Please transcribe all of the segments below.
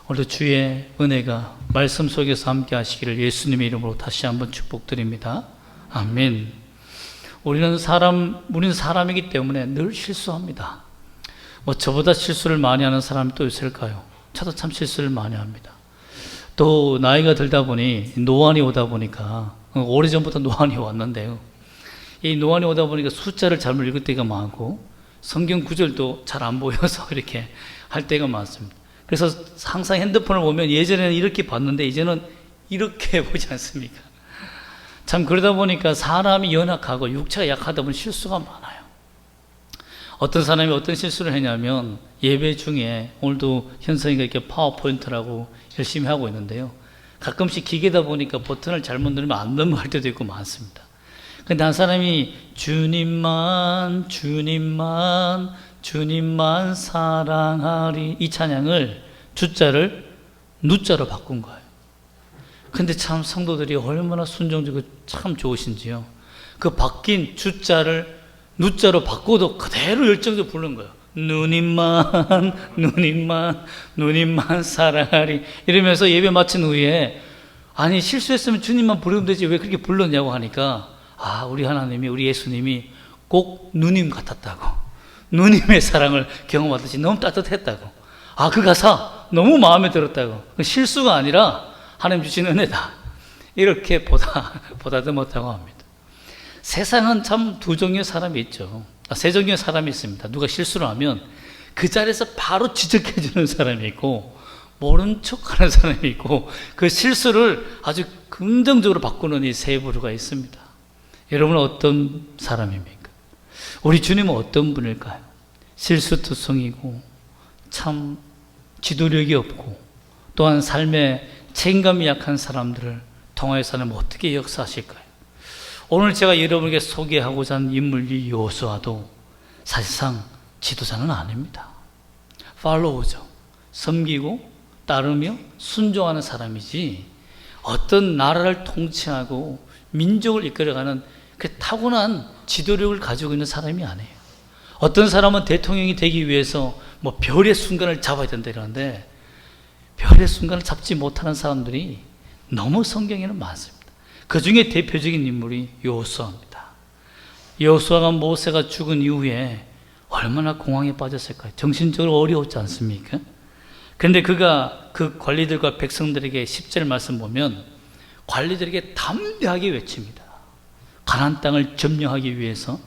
오늘도 주의 은혜가 말씀 속에서 함께 하시기를 예수님의 이름으로 다시 한번 축복드립니다. 아멘. 우리는 사람이기 때문에 늘 실수합니다. 저보다 실수를 많이 하는 사람이 또 있을까요? 저도 참 실수를 많이 합니다. 또 나이가 들다 보니 노안이 오다 보니까 오래전부터 노안이 왔는데요. 이 노안이 오다 보니까 숫자를 잘못 읽을 때가 많고 성경 구절도 잘 안 보여서 이렇게 할 때가 많습니다. 그래서 항상 핸드폰을 보면 예전에는 이렇게 봤는데 이제는 이렇게 보지 않습니까? 참 그러다 보니까 사람이 연약하고 육체가 약하다 보니 실수가 많아요. 어떤 사람이 어떤 실수를 했냐면 예배 중에 오늘도 현성이가 이렇게 파워포인트라고 열심히 하고 있는데요. 가끔씩 기계다 보니까 버튼을 잘못 누르면 안 넘어갈 때도 있고 많습니다. 근데 한 사람이 주님만 사랑하리 이 찬양을 주자를 누자로 바꾼 거예요. 근데 참 성도들이 얼마나 순종적이고 참 좋으신지요. 그 바뀐 주자를 누자로 바꿔도 그대로 열정적으로 부르는 거예요. 누님만 사랑하리 이러면서 예배 마친 후에 아니 실수했으면 주님만 부르면 되지 왜 그렇게 불렀냐고 하니까 우리 하나님이 우리 예수님이 꼭 누님 같았다고 누님의 사랑을 경험하듯이 너무 따뜻했다고 그 가사 너무 마음에 들었다고 실수가 아니라 하나님 주신 은혜다 이렇게 보다듬었다고 합니다. 세상은 참 두 종류의 사람이 있죠. 세 종류의 사람이 있습니다. 누가 실수를 하면 그 자리에서 바로 지적해 주는 사람이 있고 모른 척하는 사람이 있고 그 실수를 아주 긍정적으로 바꾸는 이 세 부류가 있습니다. 여러분은 어떤 사람입니까? 우리 주님은 어떤 분일까요? 실수투성이고 참 지도력이 없고 또한 삶에 책임감이 약한 사람들을 통하여서 하나님 어떻게 역사하실까요? 오늘 제가 여러분에게 소개하고자 하는 인물 이 여호수아도 사실상 지도자는 아닙니다. 팔로우죠. 섬기고 따르며 순종하는 사람이지 어떤 나라를 통치하고 민족을 이끌어가는 그 타고난 지도력을 가지고 있는 사람이 아니에요. 어떤 사람은 대통령이 되기 위해서 별의 순간을 잡아야 된다 이러는데 별의 순간을 잡지 못하는 사람들이 너무 성경에는 많습니다. 그 중에 대표적인 인물이 여호수아입니다. 여호수아가 모세가 죽은 이후에 얼마나 공황에 빠졌을까요? 정신적으로 어려웠지 않습니까? 그런데 그가 그 관리들과 백성들에게 10절 말씀 보면 관리들에게 담대하게 외칩니다. 가나안 땅을 점령하기 위해서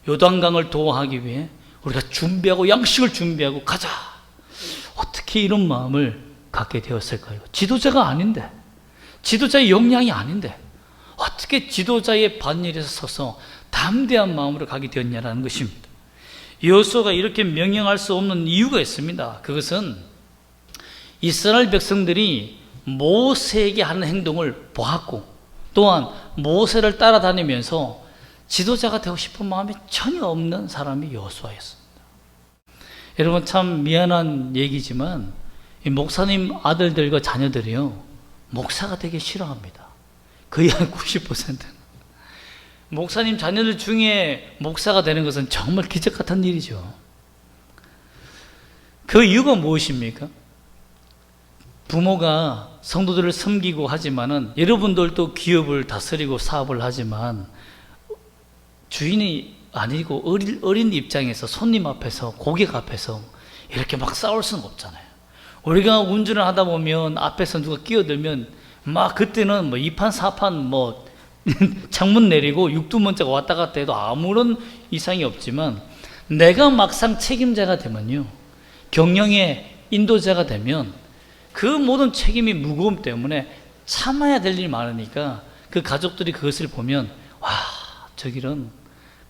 요단강을 도하기 위해 우리가 준비하고 양식을 준비하고 가자. 어떻게 이런 마음을 갖게 되었을까요? 지도자가 아닌데 지도자의 역량이 아닌데 어떻게 지도자의 반열에서 서서 담대한 마음으로 가게 되었냐라는 것입니다. 여호수아가 이렇게 명령할 수 없는 이유가 있습니다. 그것은 이스라엘 백성들이 모세에게 하는 행동을 보았고 또한 모세를 따라다니면서 지도자가 되고 싶은 마음이 전혀 없는 사람이 여호수아였습니다. 여러분 참 미안한 얘기지만 이 목사님 아들들과 자녀들이요 목사가 되기 싫어합니다. 거의 한 90%는 목사님 자녀들 중에 목사가 되는 것은 정말 기적 같은 일이죠. 그 이유가 무엇입니까? 부모가 성도들을 섬기고 하지만은 여러분들도 기업을 다스리고 사업을 하지만 주인이 아니고 어린 입장에서 손님 앞에서 고객 앞에서 이렇게 막 싸울 수는 없잖아요. 우리가 운전을 하다 보면 앞에서 누가 끼어들면 막 그때는 2판 4판 창문 내리고 육두문자가 왔다 갔다 해도 아무런 이상이 없지만 내가 막상 책임자가 되면요 경영의 인도자가 되면 그 모든 책임이 무거움 때문에 참아야 될 일이 많으니까 그 가족들이 그것을 보면 저 길은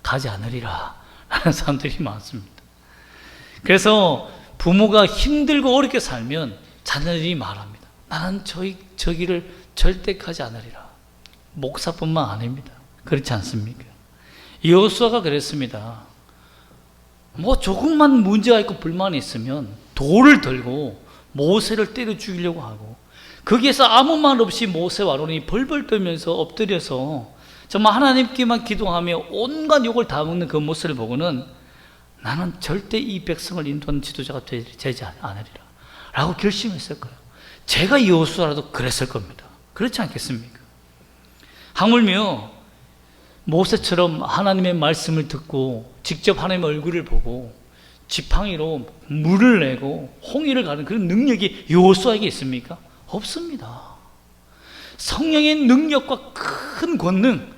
가지 않으리라 라는 사람들이 많습니다. 그래서 부모가 힘들고 어렵게 살면 자녀들이 말합니다. 나는 저 길을 절대 가지 않으리라. 목사뿐만 아닙니다. 그렇지 않습니까? 여호수아가 그랬습니다. 조금만 문제가 있고 불만이 있으면 돌을 들고 모세를 때려 죽이려고 하고 거기에서 아무 말 없이 모세와 아론이 벌벌 떨면서 엎드려서 정말 하나님께만 기도하며 온갖 욕을 다 먹는 그 모습을 보고는 나는 절대 이 백성을 인도하는 지도자가 되지 않으리라 라고 결심했을 거예요. 제가 여호수아라도 그랬을 겁니다. 그렇지 않겠습니까? 하물며 모세처럼 하나님의 말씀을 듣고 직접 하나님의 얼굴을 보고 지팡이로 물을 내고 홍해를 가는 그런 능력이 여호수아에게 있습니까? 없습니다. 성령의 능력과 큰 권능,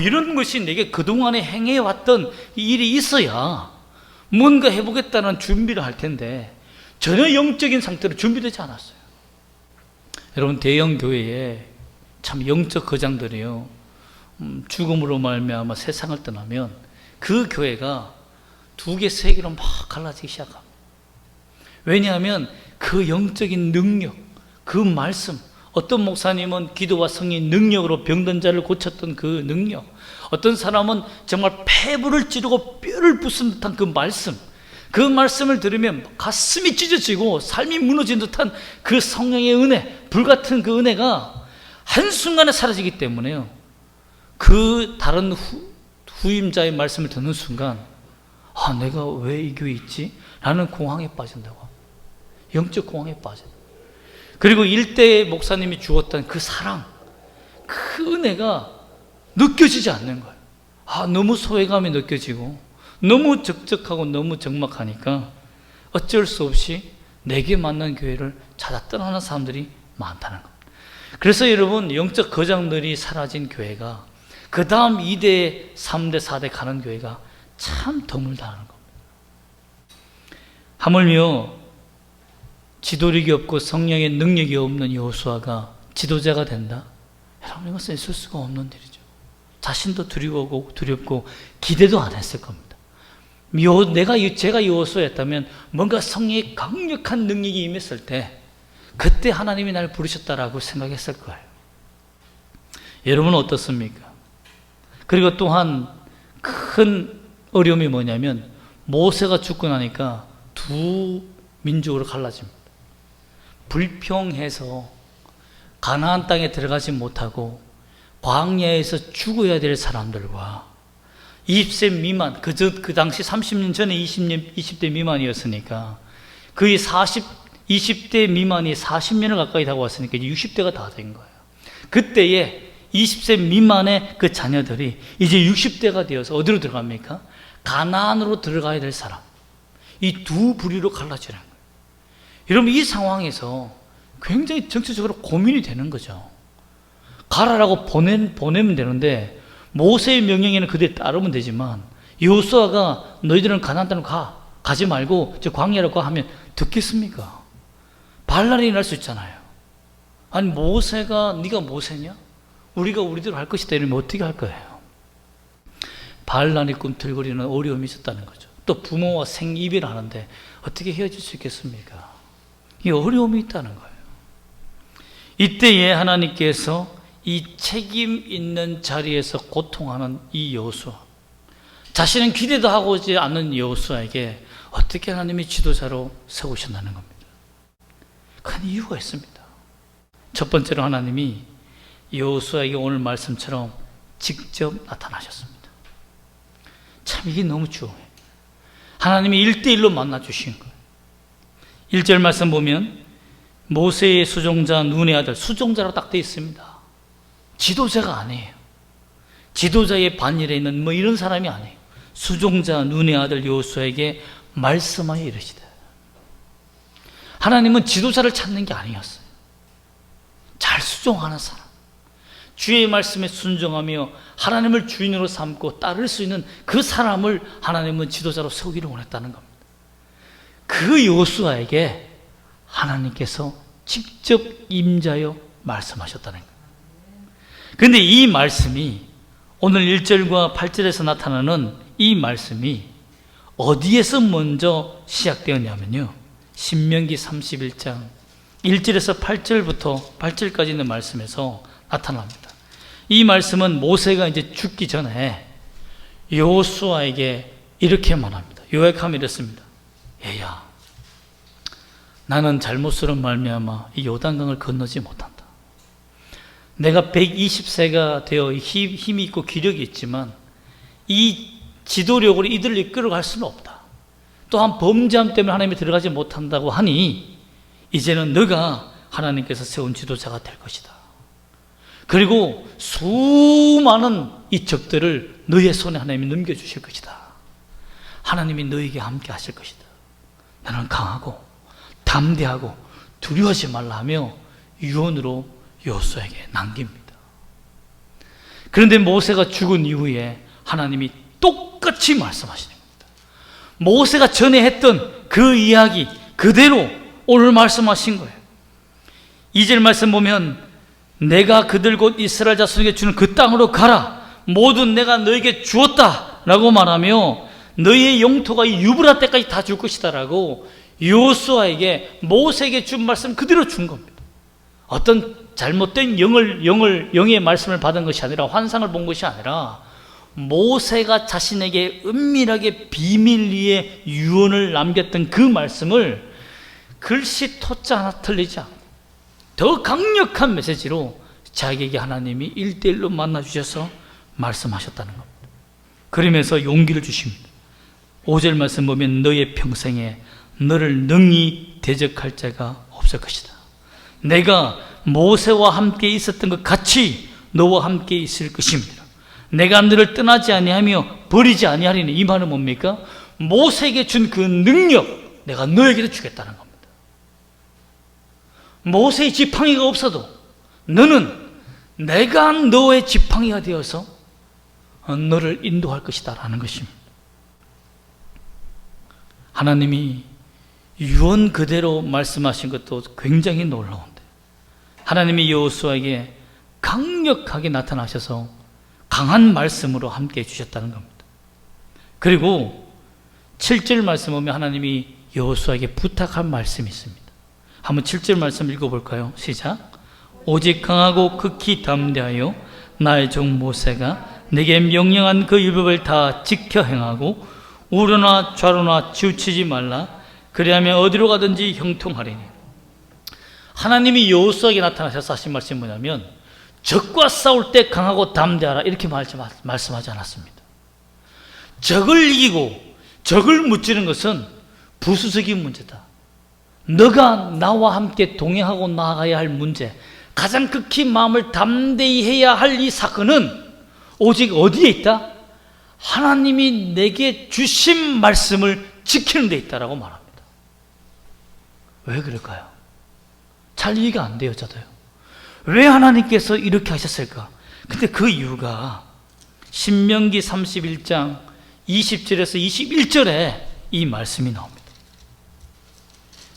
이런 것이 내게 그동안에 행해왔던 일이 있어야 뭔가 해보겠다는 준비를 할 텐데 전혀 영적인 상태로 준비되지 않았어요. 여러분, 대형 교회에 참 영적 거장들이요, 죽음으로 말미암아 세상을 떠나면 그 교회가 2개, 3개로 막 갈라지기 시작합니다. 왜냐하면 그 영적인 능력, 그 말씀, 어떤 목사님은 기도와 성령 능력으로 병든 자를 고쳤던 그 능력, 어떤 사람은 정말 폐부를 찌르고 뼈를 부순 듯한 그 말씀, 그 말씀을 들으면 가슴이 찢어지고 삶이 무너진 듯한 그 성령의 은혜, 불같은 그 은혜가 한순간에 사라지기 때문에요, 그 다른 후임자의 말씀을 듣는 순간 내가 왜 이 교회에 있지? 라는 공황에 빠진다고. 영적 공황에 빠져요. 그리고 일대의 목사님이 주었던 그 사랑, 그 은혜가 느껴지지 않는 거예요. 너무 소외감이 느껴지고 너무 적적하고 너무 적막하니까 어쩔 수 없이 내게 맞는 교회를 찾아 떠나는 사람들이 많다는 겁니다. 그래서 여러분, 영적 거장들이 사라진 교회가 그 다음 2대, 3대, 4대 가는 교회가 참 드물다는 겁니다. 하물며 지도력이 없고 성령의 능력이 없는 여호수아가 지도자가 된다? 여러분, 이것은 있을 수가 없는 일이죠. 자신도 두렵고 기대도 안 했을 겁니다. 제가 여호수아였다면 뭔가 성령의 강력한 능력이 임했을 때 그때 하나님이 나를 부르셨다라고 생각했을 거예요. 여러분은 어떻습니까? 그리고 또한 큰 어려움이 뭐냐면 모세가 죽고 나니까 2 민족으로 갈라집니다. 불평해서 가나안 땅에 들어가지 못하고 광야에서 죽어야 될 사람들과 20세 미만, 그 당시 30년 전에 20대 미만이었으니까 거의 20대 미만이 40년을 가까이 다고 왔으니까 60대가 다 된 거예요. 그때에 20세 미만의 그 자녀들이 이제 60대가 되어서 어디로 들어갑니까? 가나안으로 들어가야 될 사람. 이 2 부류로 갈라지는 거예요. 여러분, 이 상황에서 굉장히 정치적으로 고민이 되는 거죠. 가라라고 보내면 되는데 모세의 명령에는 그대로 따르면 되지만 여호수아가 너희들은 가나안 땅으로 가지 말고 저 광야로 가 하면 듣겠습니까? 반란이 날 수 있잖아요. 아니, 모세가 네가 모세냐? 우리가 우리대로 할 것이다 이러면 어떻게 할 거예요? 반란이 꿈틀거리는 어려움이 있었다는 거죠. 또 부모와 생이별을 하는데 어떻게 헤어질 수 있겠습니까? 이 어려움이 있다는 거예요. 이때에 하나님께서 이 책임 있는 자리에서 고통하는 이 여호수아, 자신은 기대도 하고 오지 않는 여호수아에게 어떻게 하나님이 지도자로 세우셨다는 겁니다. 큰 이유가 있습니다. 첫 번째로 하나님이 여호수아에게 오늘 말씀처럼 직접 나타나셨습니다. 참 이게 너무 중요해요. 하나님이 1대1로 만나주신 거예요. 1절 말씀 보면 모세의 수종자 눈의 아들, 수종자로 딱 되어 있습니다. 지도자가 아니에요. 지도자의 반열에 있는 이런 사람이 아니에요. 수종자 눈의 아들 여호수아에게 말씀하여 이르시되. 하나님은 지도자를 찾는 게 아니었어요. 잘 수종하는 사람, 주의 말씀에 순종하며 하나님을 주인으로 삼고 따를 수 있는 그 사람을 하나님은 지도자로 세우기를 원했다는 겁니다. 그 여호수아에게 하나님께서 직접 임자여 말씀하셨다는 거예요. 그런데 이 말씀이 오늘 1절과 8절에서 나타나는 이 말씀이 어디에서 먼저 시작되었냐면요, 신명기 31장 1절에서 8절까지 있는 말씀에서 나타납니다. 이 말씀은 모세가 이제 죽기 전에 여호수아에게 이렇게 말합니다. 요약하면 이렇습니다. 얘야, 나는 잘못으로 말미암아 이 요단강을 건너지 못한다. 내가 120세가 되어 힘이 있고 기력이 있지만 이 지도력으로 이들을 이끌어갈 수는 없다. 또한 범죄함 때문에 하나님이 들어가지 못한다고 하니 이제는 너가 하나님께서 세운 지도자가 될 것이다. 그리고 수많은 이 적들을 너의 손에 하나님이 넘겨주실 것이다. 하나님이 너에게 함께 하실 것이다. 나는 강하고 담대하고 두려워하지 말라 하며 유언으로 여호수아에게 남깁니다. 그런데 모세가 죽은 이후에 하나님이 똑같이 말씀하시는 겁니다. 모세가 전에 했던 그 이야기 그대로 오늘 말씀하신 거예요. 2절 말씀 보면 내가 그들 곧 이스라엘 자손에게 주는 그 땅으로 가라. 모두 내가 너에게 주었다 라고 말하며 너희의 영토가 이 유브라 때까지 다 줄 것이다 라고 여호수아에게 모세에게 준 말씀 그대로 준 겁니다. 어떤 잘못된 영의 말씀을 받은 것이 아니라 환상을 본 것이 아니라 모세가 자신에게 은밀하게 비밀 위에 유언을 남겼던 그 말씀을 글씨 토자 하나 틀리지 않고 더 강력한 메시지로 자기에게 하나님이 1대1로 만나주셔서 말씀하셨다는 겁니다. 그러면서 용기를 주십니다. 5절 말씀 보면 너의 평생에 너를 능히 대적할 자가 없을 것이다. 내가 모세와 함께 있었던 것 같이 너와 함께 있을 것입니다. 내가 너를 떠나지 아니하며 버리지 아니하리니. 이 말은 뭡니까? 모세에게 준 그 능력 내가 너에게도 주겠다는 겁니다. 모세의 지팡이가 없어도 너는 내가 너의 지팡이가 되어서 너를 인도할 것이다 라는 것입니다. 하나님이 유언 그대로 말씀하신 것도 굉장히 놀라운데 하나님이 여호수아에게 강력하게 나타나셔서 강한 말씀으로 함께 해주셨다는 겁니다. 그리고 7절 말씀 보면 하나님이 여호수아에게 부탁한 말씀이 있습니다. 한번 7절 말씀 읽어볼까요? 시작. 오직 강하고 극히 담대하여 나의 종 모세가 내게 명령한 그 율법을 다 지켜 행하고 우로나 좌로나 치우치지 말라. 그리하면 어디로 가든지 형통하리니. 하나님이 여호수아에게 나타나셔서 하신 말씀이 뭐냐면 적과 싸울 때 강하고 담대하라 이렇게 말씀하지 않았습니다. 적을 이기고 적을 무찌르는 것은 부수적인 문제다. 너가 나와 함께 동행하고 나아가야 할 문제, 가장 극히 마음을 담대히 해야 할 이 사건은 오직 어디에 있다? 하나님이 내게 주신 말씀을 지키는 데 있다라고 말합니다. 왜 그럴까요? 잘 이해가 안 돼요, 저도요. 왜 하나님께서 이렇게 하셨을까? 근데 그 이유가 신명기 31장 20절에서 21절에 이 말씀이 나옵니다.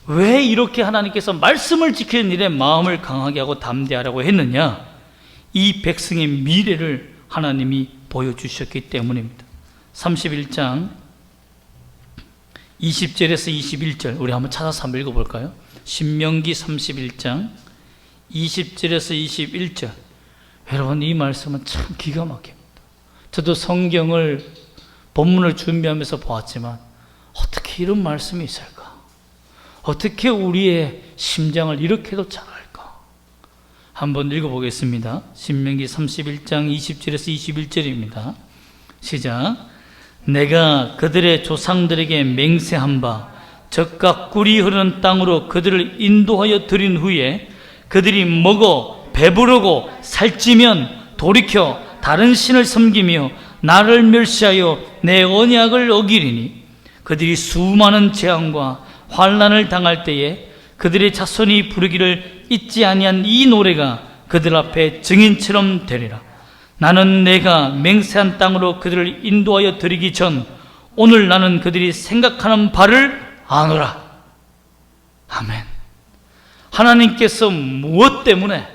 왜 이렇게 하나님께서 말씀을 지키는 일에 마음을 강하게 하고 담대하라고 했느냐? 이 백성의 미래를 하나님이 보여주셨기 때문입니다. 31장 20절에서 21절 우리 한번 찾아서 한번 읽어볼까요? 신명기 31장 20절에서 21절. 여러분 이 말씀은 참 기가 막힙니다. 저도 성경을 본문을 준비하면서 보았지만 어떻게 이런 말씀이 있을까? 어떻게 우리의 심장을 이렇게도 잘 알까? 한번 읽어보겠습니다. 신명기 31장 20절에서 21절입니다. 시작. 내가 그들의 조상들에게 맹세한 바 적과 꿀이 흐르는 땅으로 그들을 인도하여 드린 후에 그들이 먹어 배부르고 살찌면 돌이켜 다른 신을 섬기며 나를 멸시하여 내 언약을 어기리니 그들이 수많은 재앙과 환난을 당할 때에 그들의 자손이 부르기를 잊지 아니한 이 노래가 그들 앞에 증인처럼 되리라. 나는 내가 맹세한 땅으로 그들을 인도하여 드리기 전 오늘 나는 그들이 생각하는 바를 아노라. 아멘. 하나님께서 무엇 때문에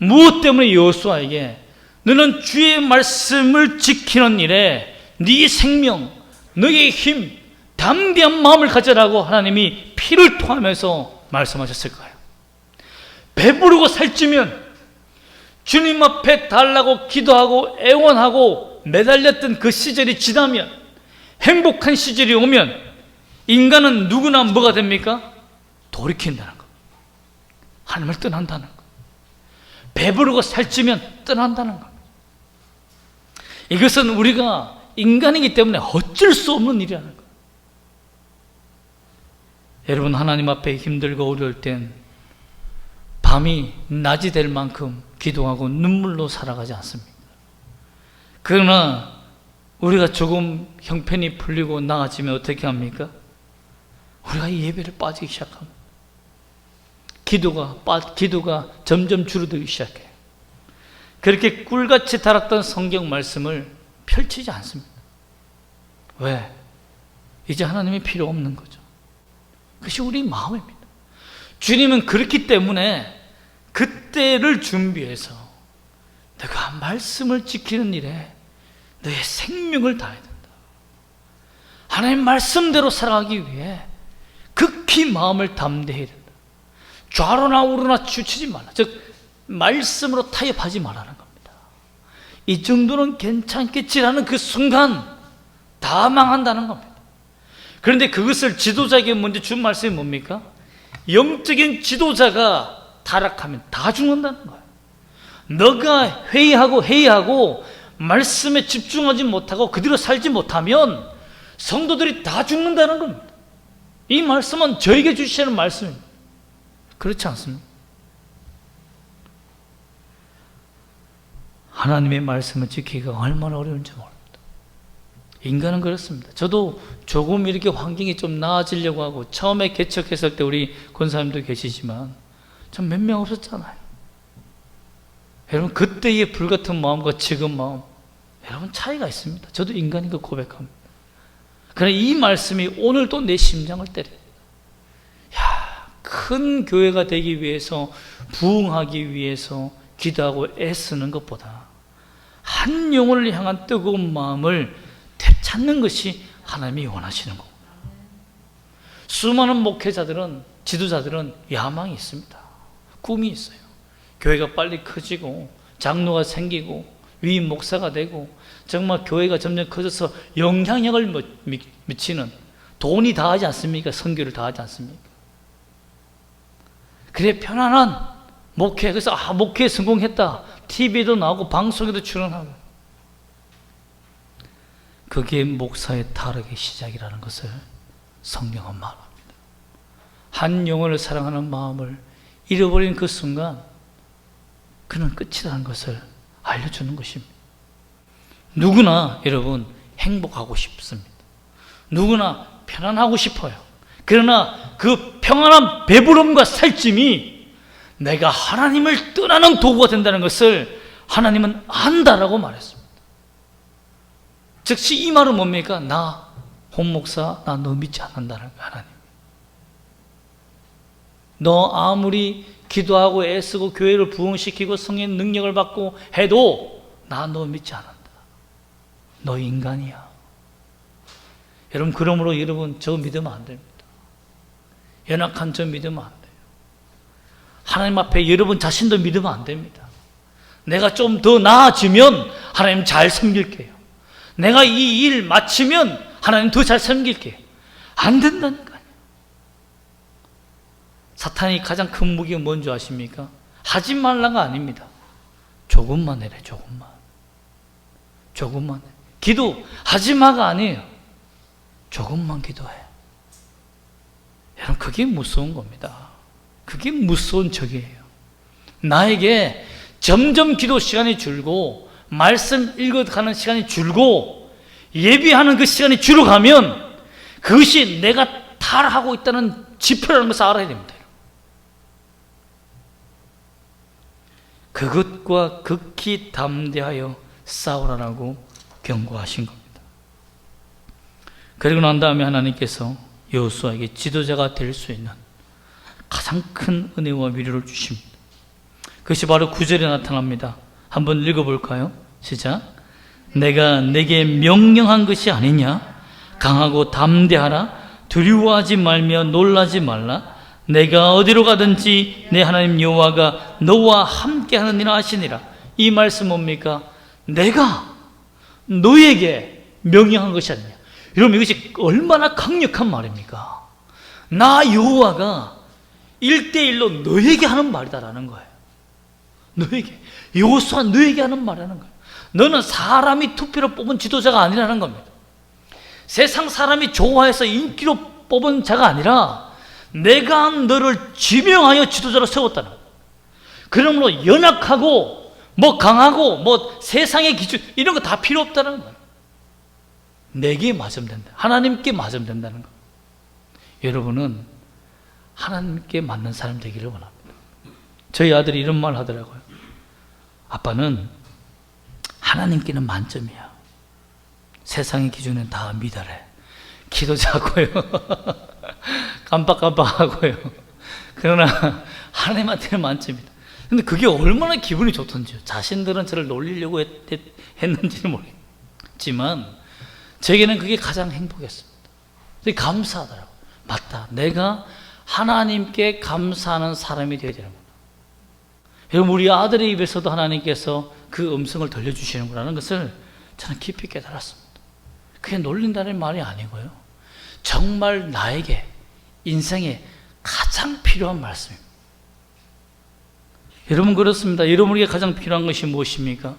여호수아에게 너는 주의 말씀을 지키는 일에 네 생명, 너의 힘, 담대한 마음을 가져라고 하나님이 피를 토하면서 말씀하셨을까요? 배부르고 살찌면 주님 앞에 달라고 기도하고 애원하고 매달렸던 그 시절이 지나면 행복한 시절이 오면 인간은 누구나 뭐가 됩니까? 돌이킨다는 것. 하나님을 떠난다는 것. 배부르고 살찌면 떠난다는 것. 이것은 우리가 인간이기 때문에 어쩔 수 없는 일이라는 것. 여러분 하나님 앞에 힘들고 어려울 땐 밤이 낮이 될 만큼 기도하고 눈물로 살아가지 않습니까? 그러나 우리가 조금 형편이 풀리고 나아지면 어떻게 합니까? 우리가 예배를 빠지기 시작합니다. 기도가 점점 줄어들기 시작해요. 그렇게 꿀같이 달았던 성경 말씀을 펼치지 않습니다. 왜? 이제 하나님이 필요 없는 거죠. 그것이 우리 마음입니다. 주님은 그렇기 때문에 그때를 준비해서 내가 말씀을 지키는 일에 너의 생명을 다해야 된다. 하나님 말씀대로 살아가기 위해 극히 마음을 담대해야 된다. 좌로나 우로나 치우치지 말라. 즉 말씀으로 타협하지 말라는 겁니다. 이 정도는 괜찮겠지라는 그 순간 다 망한다는 겁니다. 그런데 그것을 지도자에게 먼저 준 말씀이 뭡니까? 영적인 지도자가 타락하면 다 죽는다는 거예요. 너가 회의하고 말씀에 집중하지 못하고 그대로 살지 못하면 성도들이 다 죽는다는 겁니다. 이 말씀은 저에게 주시는 말씀입니다. 그렇지 않습니까? 하나님의 말씀을 지키기가 얼마나 어려운지 모릅니다. 인간은 그렇습니다. 저도 조금 이렇게 환경이 좀 나아지려고 하고 처음에 개척했을 때 우리 권사님도 계시지만 참 몇 명 없었잖아요. 여러분 그때의 불같은 마음과 지금 마음 여러분 차이가 있습니다. 저도 인간이고 고백합니다. 그러나 이 말씀이 오늘도 내 심장을 때려요. 큰 교회가 되기 위해서 부흥하기 위해서 기도하고 애쓰는 것보다 한 영혼을 향한 뜨거운 마음을 되찾는 것이 하나님이 원하시는 거고, 수많은 목회자들은 지도자들은 야망이 있습니다. 꿈이 있어요. 교회가 빨리 커지고 장로가 생기고 위임 목사가 되고 정말 교회가 점점 커져서 영향력을 미치는, 돈이 다 하지 않습니까? 선교를 다 하지 않습니까? 그래 편안한 목회, 그래서 목회에 성공했다, TV에도 나오고 방송에도 출연하고, 그게 목사의 타락의 시작이라는 것을 성경은 말합니다. 한 영혼을 사랑하는 마음을 잃어버린 그 순간 그는 끝이라는 것을 알려주는 것입니다. 누구나 여러분 행복하고 싶습니다. 누구나 편안하고 싶어요. 그러나 그 평안한 배부름과 살찜이 내가 하나님을 떠나는 도구가 된다는 것을 하나님은 안다라고 말했습니다. 즉시 이 말은 뭡니까? 나 홍 목사 나 너 믿지 않는다는 거야. 하나님, 너 아무리 기도하고 애쓰고 교회를 부흥시키고 성령 능력을 받고 해도 나 너 믿지 않는다. 너 인간이야. 여러분 그러므로 여러분 저 믿으면 안 됩니다. 연약한 저 믿으면 안 돼요. 하나님 앞에 여러분 자신도 믿으면 안 됩니다. 내가 좀 더 나아지면 하나님 잘 섬길게요. 내가 이 일 마치면 하나님 더 잘 섬길게요. 안 된다니까요. 사탄이 가장 큰 무기가 뭔지 아십니까? 하지 말라가 아닙니다. 조금만 해래, 조금만 해. 기도 하지 마가 아니에요. 조금만 기도해. 여러분 그게 무서운 겁니다. 그게 무서운 적이에요. 나에게 점점 기도 시간이 줄고 말씀 읽어가는 시간이 줄고 예비하는 그 시간이 줄어가면 그것이 내가 타락하고 있다는 지표라는 것을 알아야 됩니다. 그것과 극히 담대하여 싸우라고 경고하신 겁니다. 그리고 난 다음에 하나님께서 여호수아에게 지도자가 될 수 있는 가장 큰 은혜와 위로를 주십니다. 그것이 바로 9절에 나타납니다. 한번 읽어볼까요? 시작. 내가 내게 명령한 것이 아니냐? 강하고 담대하라. 두려워하지 말며 놀라지 말라. 내가 어디로 가든지 내 하나님 여호와가 너와 함께하는 이라 하시니라. 이 말씀 뭡니까? 내가 너에게 명령한 것이 아니냐. 여러분 이것이 얼마나 강력한 말입니까? 나 여호와가 1대1로 너에게 하는 말이다라는 거예요. 너에게, 여호수아 너에게 하는 말이라는 거예요. 너는 사람이 투표로 뽑은 지도자가 아니라는 겁니다. 세상 사람이 좋아해서 인기로 뽑은 자가 아니라 내가 너를 지명하여 지도자로 세웠다는 거예요. 그러므로 연약하고 뭐 강하고 뭐 세상의 기준 이런 거 다 필요 없다는 거예요. 내게 맞으면 된다. 하나님께 맞으면 된다는 거. 여러분은 하나님께 맞는 사람 되기를 원합니다. 저희 아들이 이런 말 하더라고요. 아빠는 하나님께는 만점이야. 세상의 기준은 다 미달해. 키도 작고요. 깜빡깜빡하고요. 그러나 하나님한테는 만점이다. 근데 그게 얼마나 기분이 좋던지요. 자신들은 저를 놀리려고 했는지는 모르겠지만 제게는 그게 가장 행복했습니다. 감사하더라고요. 맞다. 내가 하나님께 감사하는 사람이 되어야 되는구나. 여러분, 우리 아들의 입에서도 하나님께서 그 음성을 들려주시는구나는 것을 저는 깊이 깨달았습니다. 그게 놀린다는 말이 아니고요. 정말 나에게 인생에 가장 필요한 말씀입니다. 여러분, 그렇습니다. 여러분에게 가장 필요한 것이 무엇입니까?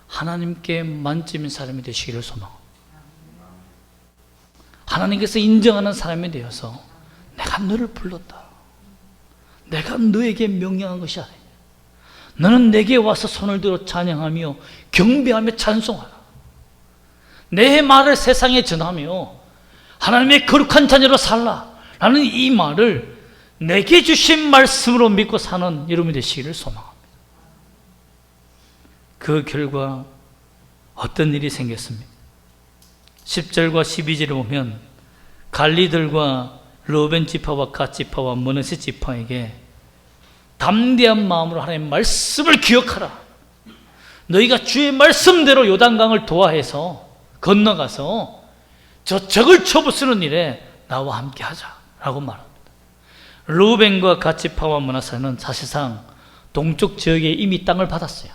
하나님께 만점인 사람이 되시기를 소망합니다. 하나님께서 인정하는 사람이 되어서 내가 너를 불렀다. 내가 너에게 명령한 것이 아니냐. 너는 내게 와서 손을 들어 찬양하며 경배하며 찬송하라. 내 말을 세상에 전하며 하나님의 거룩한 자녀로 살라. 라는 이 말을 내게 주신 말씀으로 믿고 사는 여러분이 되시기를 소망합니다. 그 결과 어떤 일이 생겼습니까? 10절과 12절을 보면 갈리들과 르벤 지파와 갓 지파와 므낫세 지파에게 담대한 마음으로 하나님의 말씀을 기억하라. 너희가 주의 말씀대로 요단강을 도하해서 건너가서 저 적을 쳐부수는 일에 나와 함께 하자라고 말합니다. 르벤과 갓 지파와 므낫세는 사실상 동쪽 지역에 이미 땅을 받았어요.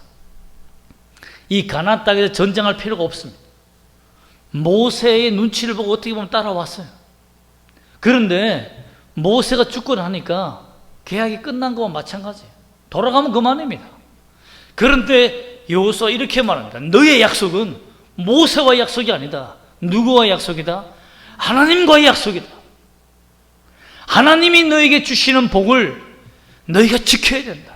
이 가나안 땅에서 전쟁할 필요가 없습니다. 모세의 눈치를 보고 어떻게 보면 따라왔어요. 그런데 모세가 죽고 나니까 계약이 끝난 거와 마찬가지예요. 돌아가면 그만입니다. 그런데 여호수아가 이렇게 말합니다. 너의 약속은 모세와의 약속이 아니다. 누구와의 약속이다? 하나님과의 약속이다. 하나님이 너에게 주시는 복을 너희가 지켜야 된다.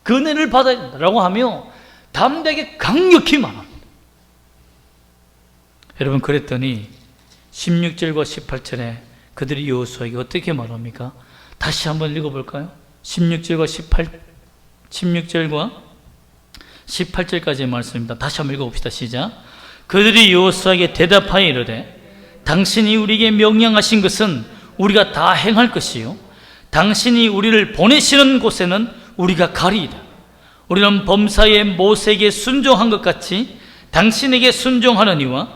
그 은혜를 받아야 된다. 라고 하며 담대하게 강력히 말합니다. 여러분, 그랬더니 16절과 18절에 그들이 여호수아에게 어떻게 말합니까? 다시 한번 읽어볼까요? 16절과 18절까지의 말씀입니다. 다시 한번 읽어봅시다. 시작. 그들이 여호수아에게 대답하여 이르되 당신이 우리에게 명령하신 것은 우리가 다 행할 것이요 당신이 우리를 보내시는 곳에는 우리가 가리이다. 우리는 범사에 모세에게 순종한 것 같이 당신에게 순종하느니와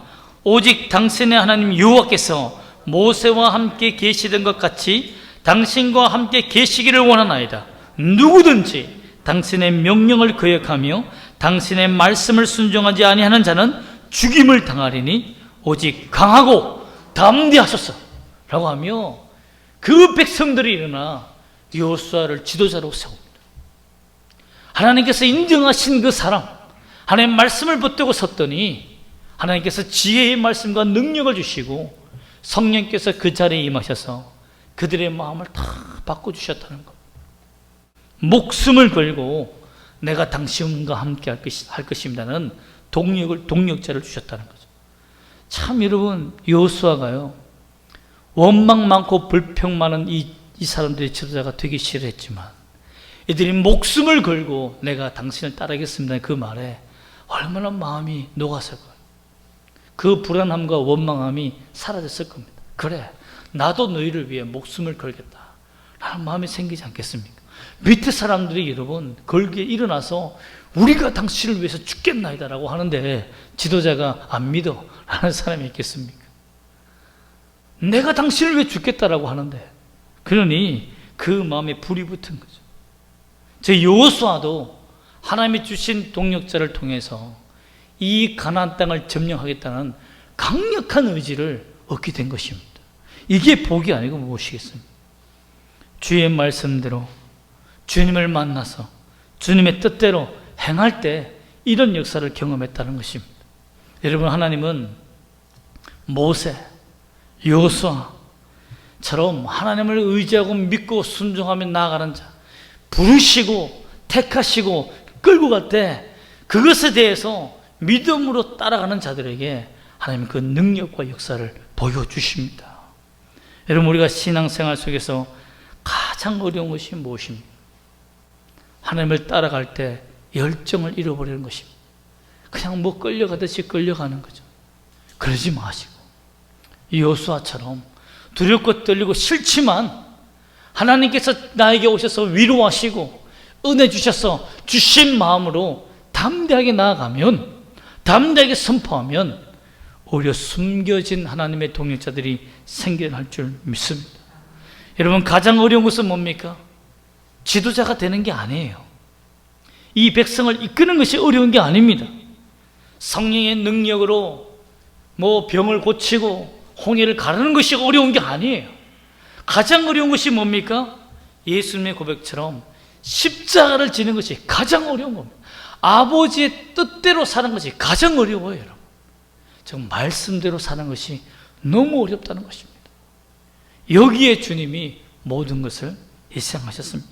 오직 당신의 하나님 여호와께서 모세와 함께 계시던 것 같이 당신과 함께 계시기를 원하나이다. 누구든지 당신의 명령을 거역하며 당신의 말씀을 순종하지 아니하는 자는 죽임을 당하리니 오직 강하고 담대하소서 라고 하며 그 백성들이 일어나 여호수아를 지도자로 세웁니다. 하나님께서 인정하신 그 사람, 하나님의 말씀을 붙들고 섰더니 하나님께서 지혜의 말씀과 능력을 주시고 성령께서 그 자리에 임하셔서 그들의 마음을 다 바꿔주셨다는 것. 목숨을 걸고 내가 당신과 함께 할 것입니다는 동력자를 주셨다는 거죠. 참 여러분, 여호수아가요 원망 많고 불평 많은 이 사람들의 지도자가 되기 싫어했지만 이들이 목숨을 걸고 내가 당신을 따르겠습니다 그 말에 얼마나 마음이 녹았을 거예요. 그 불안함과 원망함이 사라졌을 겁니다. 그래, 나도 너희를 위해 목숨을 걸겠다 라는 마음이 생기지 않겠습니까? 밑에 사람들이 여러분 걸기에 일어나서 우리가 당신을 위해서 죽겠나이다 라고 하는데 지도자가 안 믿어 라는 사람이 있겠습니까? 내가 당신을 위해 죽겠다라고 하는데, 그러니 그 마음에 불이 붙은 거죠. 저 여호수아도 하나님이 주신 동력자를 통해서 이 가나안 땅을 점령하겠다는 강력한 의지를 얻게 된 것입니다. 이게 복이 아니고 무엇이겠습니까? 주의 말씀대로 주님을 만나서 주님의 뜻대로 행할 때 이런 역사를 경험했다는 것입니다. 여러분, 하나님은 모세, 여호수아처럼 하나님을 의지하고 믿고 순종하며 나아가는 자, 부르시고 택하시고 끌고 갈 때 그것에 대해서 믿음으로 따라가는 자들에게 하나님 그 능력과 역사를 보여주십니다. 여러분, 우리가 신앙생활 속에서 가장 어려운 것이 무엇입니까? 하나님을 따라갈 때 열정을 잃어버리는 것입니다. 그냥 뭐 끌려가듯이 끌려가는 거죠. 그러지 마시고 여호수아처럼 두렵고 떨리고 싫지만 하나님께서 나에게 오셔서 위로하시고 은혜 주셔서 주신 마음으로 담대하게 나아가면, 담대하게 선포하면 오히려 숨겨진 하나님의 동역자들이 생겨날 줄 믿습니다. 여러분, 가장 어려운 것은 뭡니까? 지도자가 되는 게 아니에요. 이 백성을 이끄는 것이 어려운 게 아닙니다. 성령의 능력으로 뭐 병을 고치고 홍해를 가르는 것이 어려운 게 아니에요. 가장 어려운 것이 뭡니까? 예수님의 고백처럼 십자가를 지는 것이 가장 어려운 겁니다. 아버지의 뜻대로 사는 것이 가장 어려워요, 여러분. 정 말씀대로 사는 것이 너무 어렵다는 것입니다. 여기에 주님이 모든 것을 희생하셨습니다.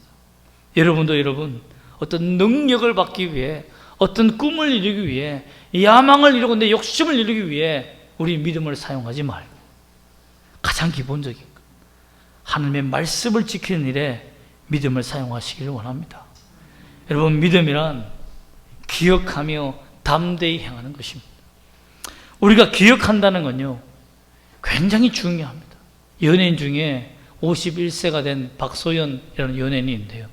여러분도 여러분 어떤 능력을 받기 위해, 어떤 꿈을 이루기 위해, 야망을 이루고 내 욕심을 이루기 위해 우리 믿음을 사용하지 말고 가장 기본적인 것, 하나님의 말씀을 지키는 일에 믿음을 사용하시기를 원합니다. 여러분, 믿음이란 기억하며 담대히 행하는 것입니다. 우리가 기억한다는 건요 굉장히 중요합니다. 연예인 중에 51세가 된 박소연이라는 연예인이 있는데요,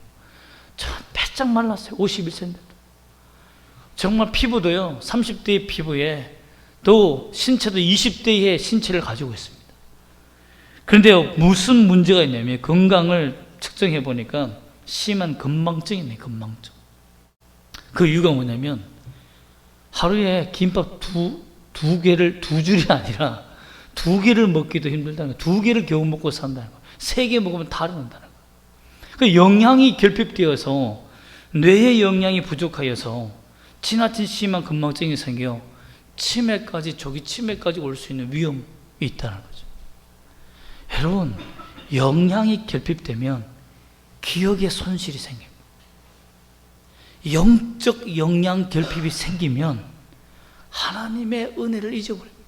참 빼짝 말랐어요. 51세인데도 정말 피부도요 30대의 피부에 또 신체도 20대의 신체를 가지고 있습니다. 그런데요, 무슨 문제가 있냐면 건강을 측정해 보니까 심한 건망증이 있네요. 건망증. 그 이유가 뭐냐면 하루에 김밥 두 줄이 아니라 2개를 먹기도 힘들다는 거예요. 2개를 겨우 먹고 산다는 거예요. 3개 먹으면 탈을 다는 거예요. 그 영양이 결핍되어서 뇌의 영양이 부족하여서 지나친 심한 건망증이 생겨 치매까지, 조기 치매까지 올 수 있는 위험이 있다는 거죠. 여러분, 영양이 결핍되면 기억에 손실이 생깁니다. 영적 영양 결핍이 생기면 하나님의 은혜를 잊어버립니다.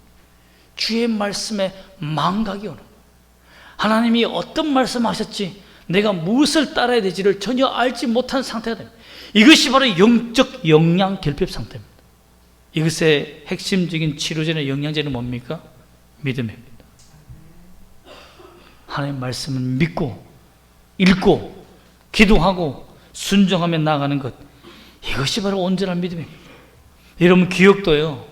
주의 말씀에 망각이 오는 거예요. 하나님이 어떤 말씀하셨지, 내가 무엇을 따라야 되지를 전혀 알지 못한 상태가 됩니다. 이것이 바로 영적 영양 결핍 상태입니다. 이것의 핵심적인 치료제나 영양제는 뭡니까? 믿음입니다. 하나님의 말씀을 믿고 읽고 기도하고 순종하며 나아가는 것, 이것이 바로 온전한 믿음입니다. 여러분, 기억도요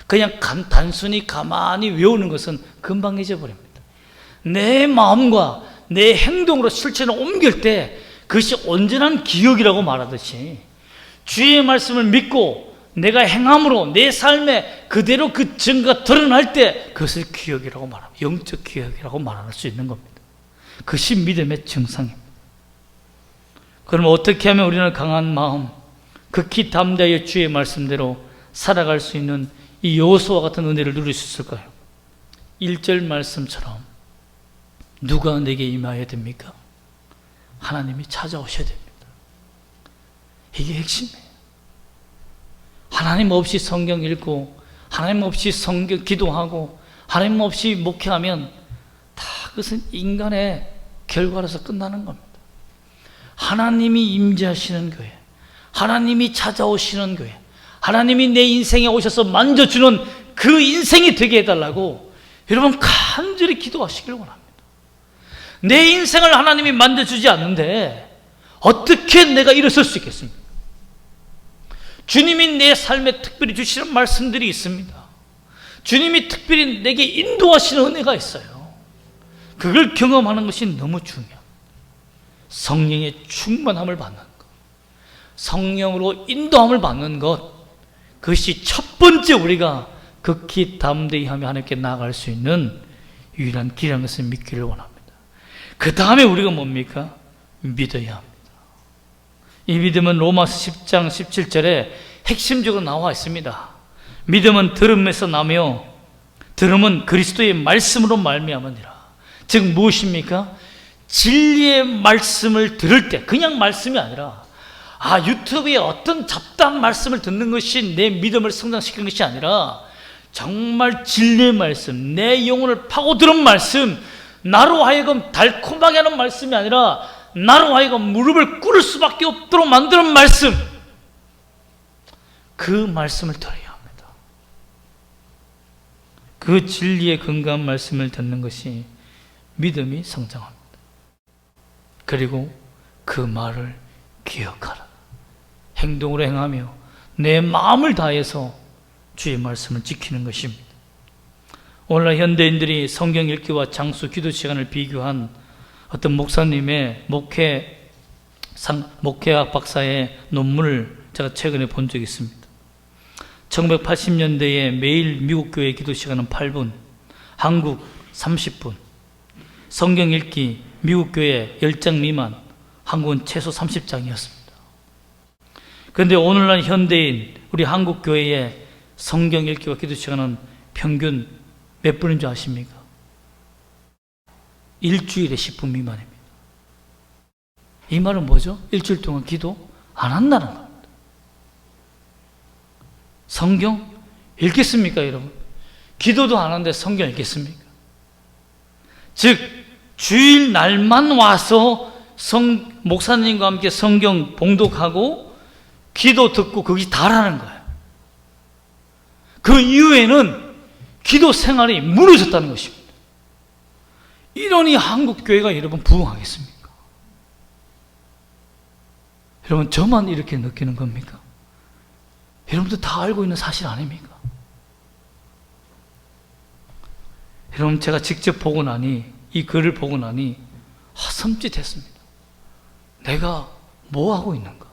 그냥 단순히 가만히 외우는 것은 금방 잊어버립니다. 내 마음과 내 행동으로 실천을 옮길 때 그것이 온전한 기억이라고 말하듯이 주의 말씀을 믿고 내가 행함으로 내 삶에 그대로 그 증거가 드러날 때 그것을 기억이라고 말합니다. 영적 기억이라고 말할 수 있는 겁니다. 그것이 믿음의 증상입니다. 그럼 어떻게 하면 우리는 강한 마음, 극히 담대하여 주의 말씀대로 살아갈 수 있는 이 여호수아와 같은 은혜를 누릴 수 있을까요? 1절 말씀처럼 누가 내게 임하여야 됩니까? 하나님이 찾아오셔야 됩니다. 이게 핵심이에요. 하나님 없이 성경 읽고 하나님 없이 성경 기도하고 하나님 없이 목회하면 다 그것은 인간의 결과로서 끝나는 겁니다. 하나님이 임재하시는 교회, 하나님이 찾아오시는 교회, 하나님이 내 인생에 오셔서 만져주는 그 인생이 되게 해달라고 여러분 간절히 기도하시길 원합니다. 내 인생을 하나님이 만져주지 않는데 어떻게 내가 일어설 수 있겠습니까? 주님이 내 삶에 특별히 주시는 말씀들이 있습니다. 주님이 특별히 내게 인도하시는 은혜가 있어요. 그걸 경험하는 것이 너무 중요합니다. 성령의 충만함을 받는 것, 성령으로 인도함을 받는 것, 그것이 첫 번째 우리가 극히 담대히 하며 하나님께 나아갈 수 있는 유일한 길이라는 것을 믿기를 원합니다. 그 다음에 우리가 뭡니까? 믿어야 합니다. 이 믿음은 로마서 10장 17절에 핵심적으로 나와 있습니다. 믿음은 들음에서 나며 들음은 그리스도의 말씀으로 말미암으니라. 즉 무엇입니까? 진리의 말씀을 들을 때 그냥 말씀이 아니라 유튜브에 어떤 잡다한 말씀을 듣는 것이 내 믿음을 성장시키는 것이 아니라 정말 진리의 말씀, 내 영혼을 파고드는 말씀, 나로 하여금 달콤하게 하는 말씀이 아니라 나로 하여금 무릎을 꿇을 수밖에 없도록 만드는 말씀, 그 말씀을 들어야 합니다. 그 진리의 건강한 말씀을 듣는 것이 믿음이 성장합니다. 그리고 그 말을 기억하라. 행동으로 행하며 내 마음을 다해서 주의 말씀을 지키는 것입니다. 오늘날 현대인들이 성경 읽기와 장수 기도 시간을 비교한 어떤 목사님의 목회학 박사의 논문을 제가 최근에 본 적이 있습니다. 1980년대에 매일 미국 교회 기도 시간은 8분, 한국 30분, 성경 읽기 미국 교회 10장 미만, 한국은 최소 30장이었습니다. 그런데 오늘날 현대인 우리 한국 교회의 성경 읽기와 기도 시간은 평균 몇 분인 줄 아십니까? 일주일에 10분 미만입니다. 이 말은 뭐죠? 일주일 동안 기도 안 한다는 겁니다. 성경 읽겠습니까, 여러분? 기도도 안 하는데 성경 읽겠습니까? 즉, 주일 날만 와서 목사님과 함께 성경 봉독하고 기도 듣고 거기 다라는 거예요. 그 이후에는 기도 생활이 무너졌다는 것입니다. 이러니 한국 교회가 여러분 부흥하겠습니까? 여러분, 저만 이렇게 느끼는 겁니까? 여러분도 다 알고 있는 사실 아닙니까? 여러분, 제가 직접 보고 나니, 이 글을 보고 나니 섬찟했습니다. 내가 뭐 하고 있는가?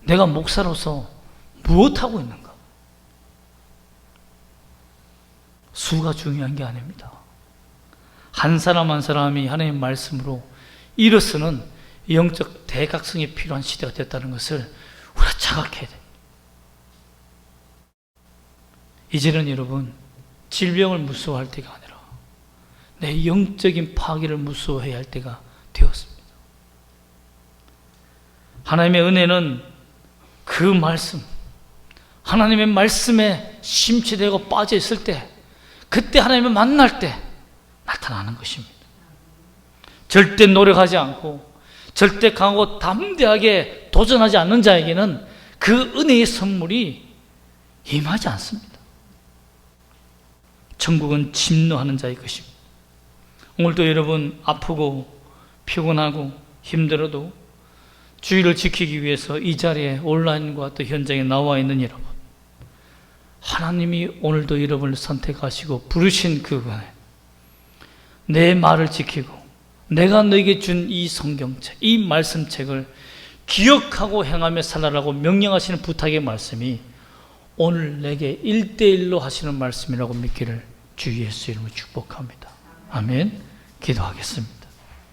내가 목사로서 무엇하고 있는가? 수가 중요한 게 아닙니다. 한 사람 한 사람이 하나님의 말씀으로 일어서는 영적 대각성이 필요한 시대가 됐다는 것을 우리가 자각해야 돼요. 이제는 여러분, 질병을 무서워할 때가 아니라 내 영적인 파괴를 무서워해야 할 때가 되었습니다. 하나님의 은혜는 그 말씀, 하나님의 말씀에 심취되고 빠져 있을 때, 그때 하나님을 만날 때 나타나는 것입니다. 절대 노력하지 않고 절대 강하고 담대하게 도전하지 않는 자에게는 그 은혜의 선물이 임하지 않습니다. 천국은 침노하는 자의 것입니다. 오늘도 여러분 아프고 피곤하고 힘들어도 주의를 지키기 위해서 이 자리에 온라인과 또 현장에 나와 있는 여러분, 하나님이 오늘도 여러분을 선택하시고 부르신 그분에 내 말을 지키고 내가 너에게 준 이 성경책, 이 말씀책을 기억하고 행하며 살아라고 명령하시는 부탁의 말씀이 오늘 내게 1대1로 하시는 말씀이라고 믿기를 주 예수 이름으로 축복합니다. 아멘. 기도하겠습니다.